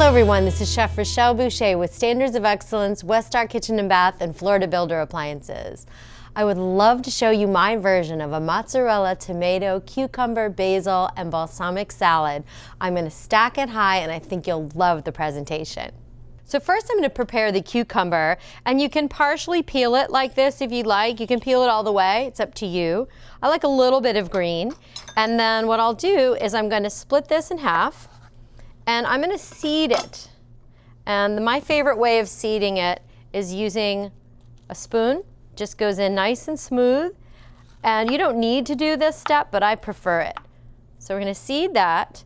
Hello everyone, this is Chef Rachelle Boucher with Standards of Excellence, Westar Kitchen and Bath, and Florida Builder Appliances. I would love to show you my version of a mozzarella, tomato, cucumber, basil, and balsamic salad. I'm going to stack it high and I think you'll love the presentation. So first I'm going to prepare the cucumber, and you can partially peel it like this if you'd like. You can peel it all the way, it's up to you. I like a little bit of green. And then what I'll do is I'm going to split this in half. And I'm going to seed it. And my favorite way of seeding it is using a spoon. Just goes in nice and smooth. And you don't need to do this step, but I prefer it. So we're going to seed that.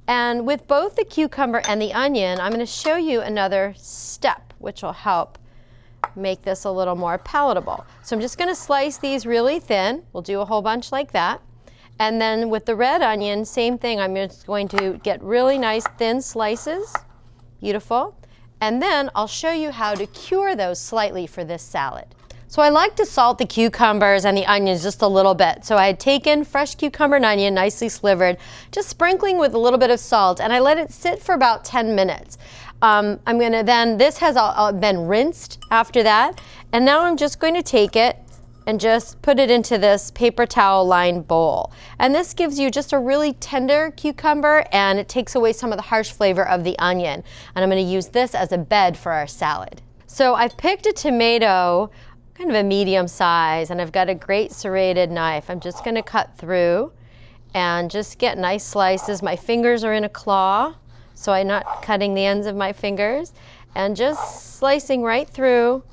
And with both the cucumber and the onion, I'm going to show you another step, which will help make this a little more palatable. So I'm just going to slice these really thin. We'll do a whole bunch like that. And then with the red onion, same thing. I'm just going to get really nice thin slices. Beautiful. And then I'll show you how to cure those slightly for this salad. So I like to salt the cucumbers and the onions just a little bit. So I had taken fresh cucumber and onion, nicely slivered, just sprinkling with a little bit of salt, and I let it sit for about 10 minutes. This has been rinsed after that, and now I'm just going to take it and just put it into this paper towel lined bowl. And this gives you just a really tender cucumber, and it takes away some of the harsh flavor of the onion. And I'm going to use this as a bed for our salad. So I've picked a tomato, kind of a medium size, and I've got a great serrated knife. I'm just going to cut through and just get nice slices. My fingers are in a claw, so I'm not cutting the ends of my fingers, and just slicing right through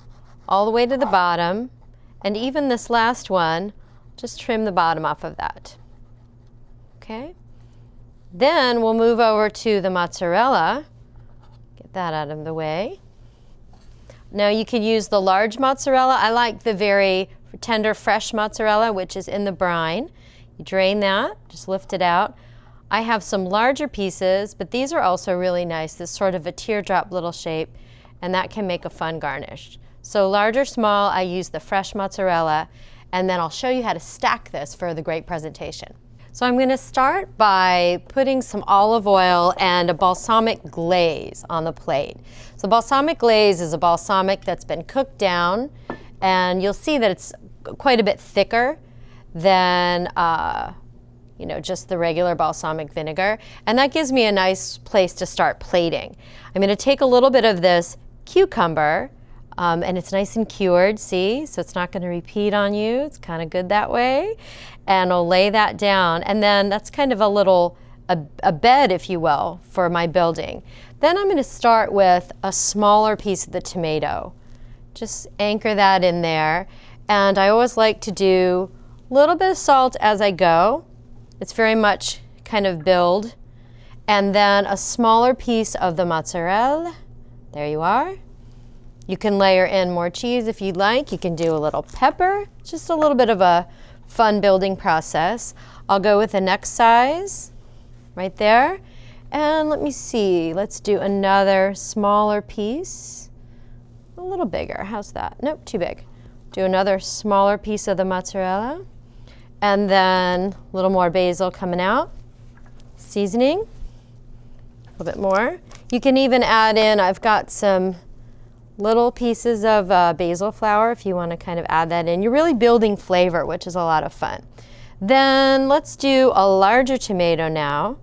all the way to the bottom. And even this last one, just trim the bottom off of that. Okay? Then we'll move over to the mozzarella. Get that out of the way. Now you can use the large mozzarella. I like the very tender, fresh mozzarella, which is in the brine. You drain that, just lift it out. I have some larger pieces, but these are also really nice. This sort of a teardrop little shape, and that can make a fun garnish. So large or small, I use the fresh mozzarella, and then I'll show you how to stack this for the great presentation. So I'm going to start by putting some olive oil and a balsamic glaze on the plate. So balsamic glaze is a balsamic that's been cooked down, and you'll see that it's quite a bit thicker than just the regular balsamic vinegar, and that gives me a nice place to start plating. I'm going to take a little bit of this cucumber, and it's nice and cured, see? So it's not going to repeat on you. It's kind of good that way. And I'll lay that down. And then that's kind of a bed, if you will, for my building. Then I'm going to start with a smaller piece of the tomato. Just anchor that in there. And I always like to do a little bit of salt as I go. It's very much kind of build. And then a smaller piece of the mozzarella. There you are. You can layer in more cheese if you'd like. You can do a little pepper, just a little bit of a fun building process. I'll go with the next size right there. And let me see, let's do another smaller piece. A little bigger, how's that? Nope, too big. Do another smaller piece of the mozzarella. And then a little more basil coming out. Seasoning, a little bit more. You can even add in, I've got some little pieces of basil flour if you want to kind of add that in. You're really building flavor, which is a lot of fun. Then let's do a larger tomato now.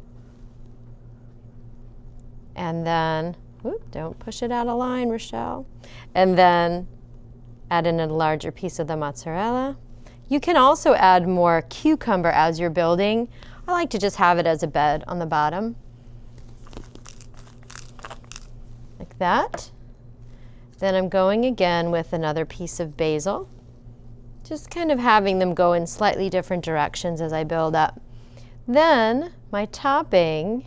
And then, whoop, don't push it out of line, Rachelle. And then add in a larger piece of the mozzarella. You can also add more cucumber as you're building. I like to just have it as a bed on the bottom. Like that. Then I'm going again with another piece of basil. Just kind of having them go in slightly different directions as I build up. Then my topping,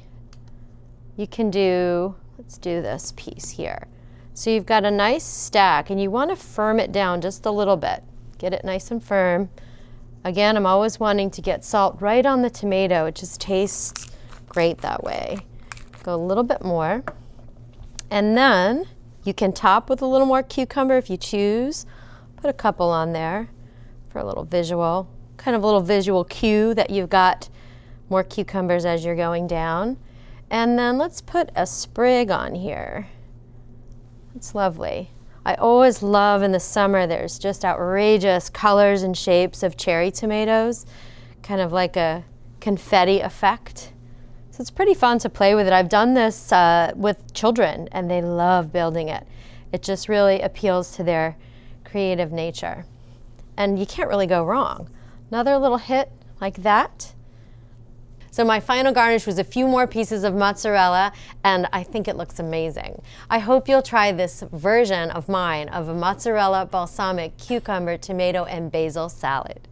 you can do, let's do this piece here. So you've got a nice stack, and you want to firm it down just a little bit. Get it nice and firm. Again, I'm always wanting to get salt right on the tomato. It just tastes great that way. Go a little bit more. And then you can top with a little more cucumber if you choose. Put a couple on there for a little visual, kind of a little visual cue that you've got more cucumbers as you're going down. And then let's put a sprig on here. It's lovely. I always love in the summer, there's just outrageous colors and shapes of cherry tomatoes, kind of like a confetti effect. So it's pretty fun to play with it. I've done this with children and they love building it. It just really appeals to their creative nature. And you can't really go wrong. Another little hit like that. So my final garnish was a few more pieces of mozzarella, and I think it looks amazing. I hope you'll try this version of mine of a mozzarella, balsamic, cucumber, tomato, and basil salad.